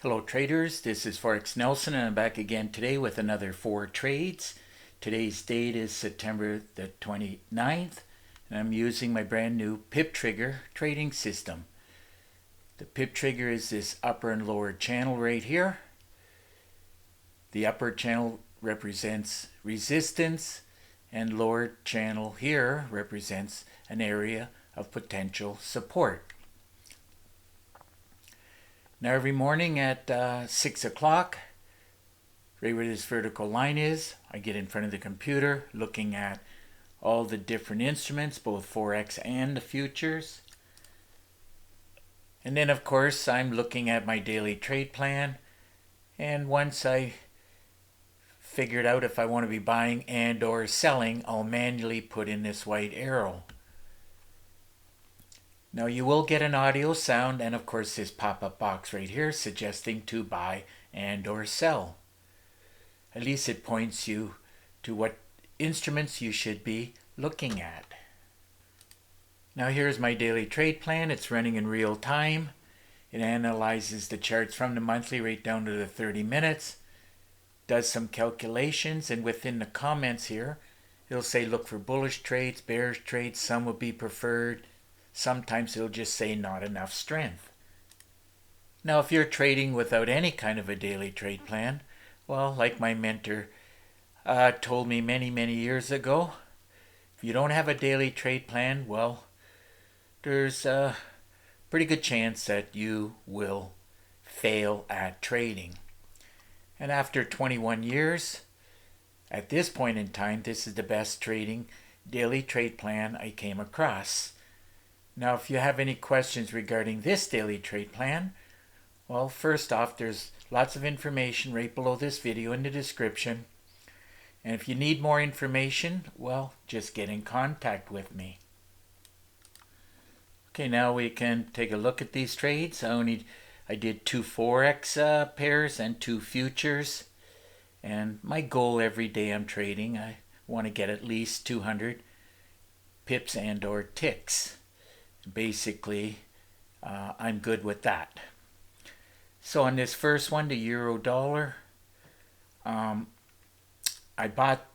Hello traders, this is Forex Nelson and I'm back again today with another 4 trades. Today's date is September the 29th and I'm using my brand new PIP trigger trading system. The PIP trigger is this upper and lower channel right here. The upper channel represents resistance and lower channel here represents an area of potential support. Now every morning at 6 o'clock, right where this vertical line is, I get in front of the computer looking at all the different instruments, both Forex and the futures. And then of course I'm looking at my daily trade plan, and once I figured out if I want to be buying and or selling, I'll manually put in this white arrow. Now you will get an audio sound and of course this pop-up box right here suggesting to buy and or sell. At least it points you to what instruments you should be looking at. Now here's my daily trade plan. It's running in real time. It analyzes the charts from the monthly right down to the 30 minutes. Does some calculations, and within the comments here it'll say look for bullish trades, bearish trades, some will be preferred. Sometimes it'll just say not enough strength. Now if you're trading without any kind of a daily trade plan, well, like my mentor told me many years ago, if you don't have a daily trade plan, well, there's a pretty good chance that you will fail at trading. And after 21 years, at this point in time, this is the best daily trade plan I came across. Now, if you have any questions regarding this daily trade plan, well, first off, there's lots of information right below this video in the description. And if you need more information, well, just get in contact with me. Okay, now we can take a look at these trades. I did 2 Forex pairs and 2 futures. And my goal every day I'm trading, I want to get at least 200 pips and or ticks. Basically, I'm good with that. So on this first one, the euro dollar, I bought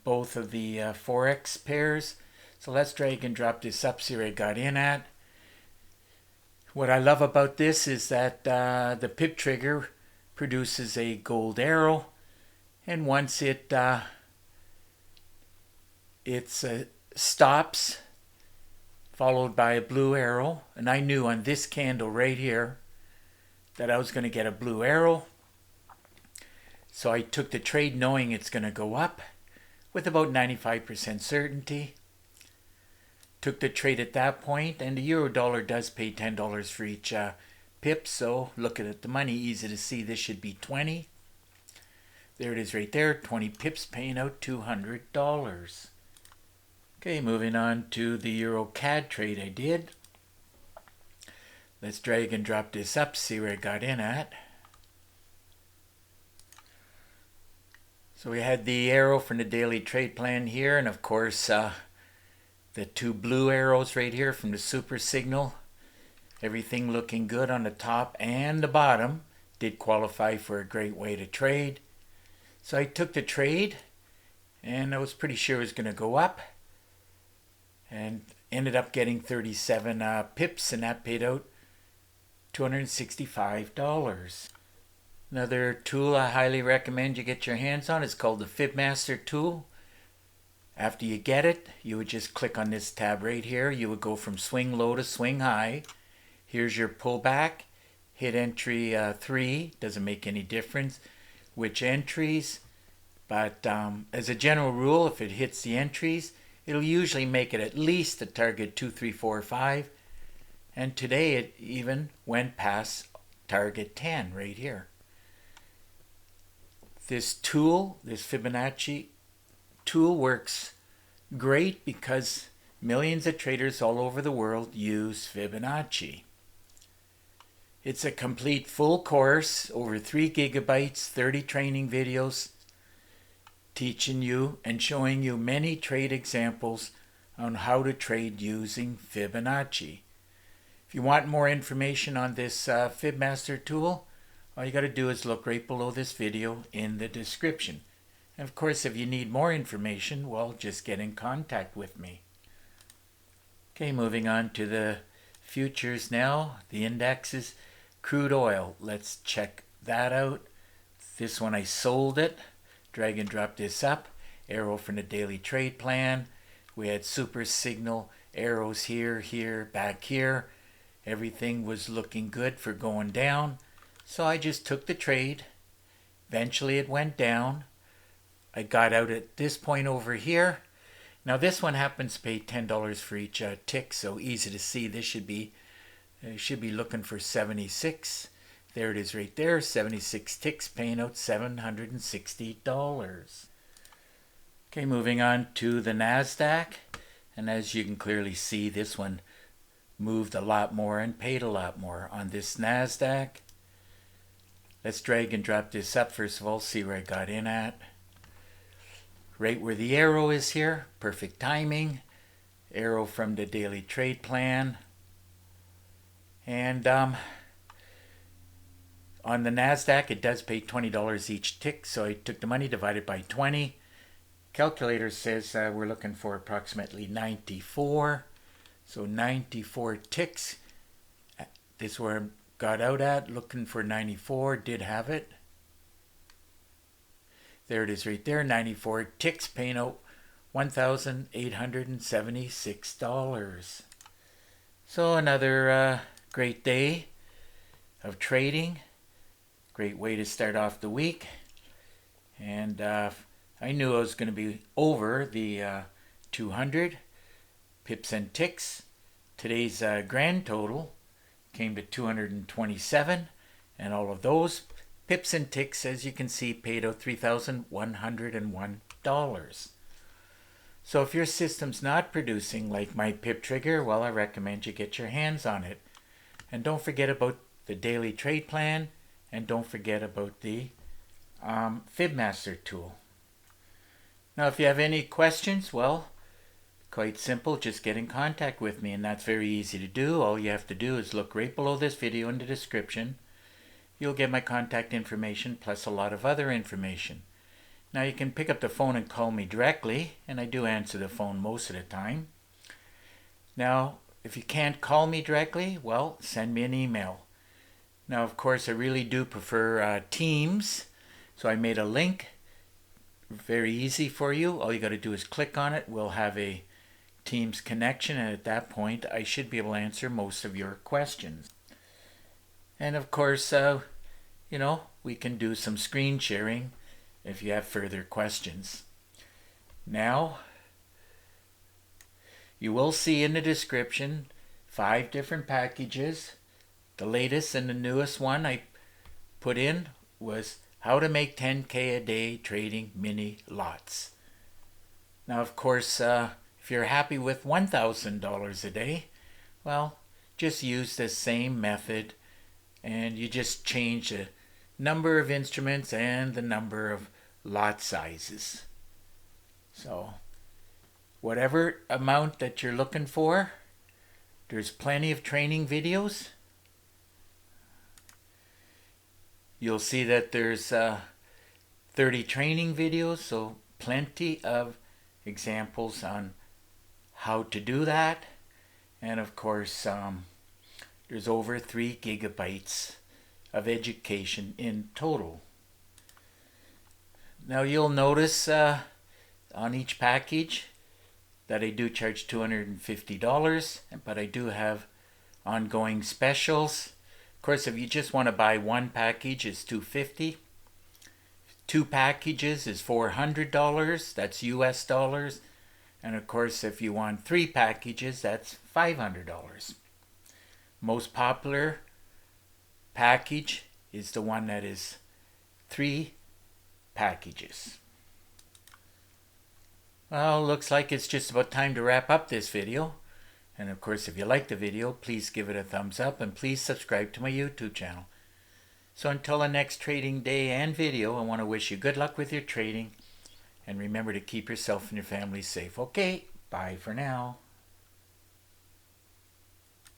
both of the Forex pairs. So let's drag and drop this up, see where I got in at. What I love about this is that the PIP trigger produces a gold arrow, and once it stops, followed by a blue arrow, and I knew on this candle right here that I was going to get a blue arrow. So I took the trade knowing it's going to go up with about 95% certainty. Took the trade at that point, and the euro dollar does pay $10 for each pip, so looking at the money, easy to see this should be 20. There it is right there, 20 pips paying out $200. Okay, moving on to the Euro CAD trade I did. Let's drag and drop this up, see where I got in at. So we had the arrow from the daily trade plan here, and of course the 2 blue arrows right here from the super signal. Everything looking good on the top and the bottom. Did qualify for a great way to trade. So I took the trade, and I was pretty sure it was going to go up. And ended up getting 37 pips, and that paid out $265. Another tool I highly recommend you get your hands on is called the FibMaster tool. After you get it, you would just click on this tab right here. You would go from swing low to swing high. Here's your pullback. Hit entry 3. Doesn't make any difference which entries, but as a general rule, if it hits the entries, it'll usually make it at least a target 2, 3, 4, 5. And today it even went past target 10 right here. This tool, this Fibonacci tool, works great because millions of traders all over the world use Fibonacci. It's a complete full course, over 3 gigabytes, 30 training videos, teaching you and showing you many trade examples on how to trade using Fibonacci. If you want more information on this FibMaster tool, all you got to do is look right below this video in the description. And of course, if you need more information, well, just get in contact with me. Okay, moving on to the futures now. The index is crude oil. Let's check that out. This one I sold it. Drag and drop this up. Arrow from the daily trade plan. We had super signal arrows here, here, back here. Everything was looking good for going down. So I just took the trade. Eventually it went down. I got out at this point over here. Now this one happens to pay $10 for each tick, so easy to see. This should be looking for 76. There it is right there, 76 ticks, paying out $760. Okay, moving on to the NASDAQ. And as you can clearly see, this one moved a lot more and paid a lot more on this NASDAQ. Let's drag and drop this up first of all, see where I got in at. Right where the arrow is here, perfect timing. Arrow from the daily trade plan. And on the NASDAQ, it does pay $20 each tick, so I took the money, divided by 20. Calculator says we're looking for approximately 94. So 94 ticks. This is where I got out at, looking for 94, did have it. There it is right there, 94 ticks, paying out $1,876. So another great day of trading. Great way to start off the week. And I knew I was going to be over the 200 pips and ticks. Today's grand total came to 227, and all of those pips and ticks, as you can see, paid out $3,101. So if your system's not producing like my PIP trigger, well, I recommend you get your hands on it. And don't forget about the daily trade plan, and don't forget about the FibMaster tool. Now, if you have any questions, well, quite simple, just get in contact with me, and that's very easy to do. All you have to do is look right below this video in the description. You'll get my contact information plus a lot of other information. Now you can pick up the phone and call me directly, and I do answer the phone most of the time. Now, if you can't call me directly, well, send me an email. Now, of course, I really do prefer Teams, so I made a link. Very easy for you. All you got to do is click on it. We'll have a Teams connection, and at that point I should be able to answer most of your questions. And of course, we can do some screen sharing if you have further questions. Now, you will see in the description 5 different packages. The latest and the newest one I put in was how to make 10K a day trading mini lots. Now, of course, if you're happy with $1,000 a day, well, just use the same method, and you just change the number of instruments and the number of lot sizes. So, whatever amount that you're looking for, there's plenty of training videos. You'll see that there's 30 training videos, so plenty of examples on how to do that. And of course, there's over 3 gigabytes of education in total. Now you'll notice on each package that I do charge $250, but I do have ongoing specials. Of course, if you just want to buy one package, it's $250. 2 packages is $400, that's US dollars. And of course, if you want 3 packages, that's $500. Most popular package is the one that is 3 packages. Well, looks like it's just about time to wrap up this video. And of course, if you like the video, please give it a thumbs up and please subscribe to my YouTube channel. So until the next trading day and video, I want to wish you good luck with your trading. And remember to keep yourself and your family safe. Okay, bye for now.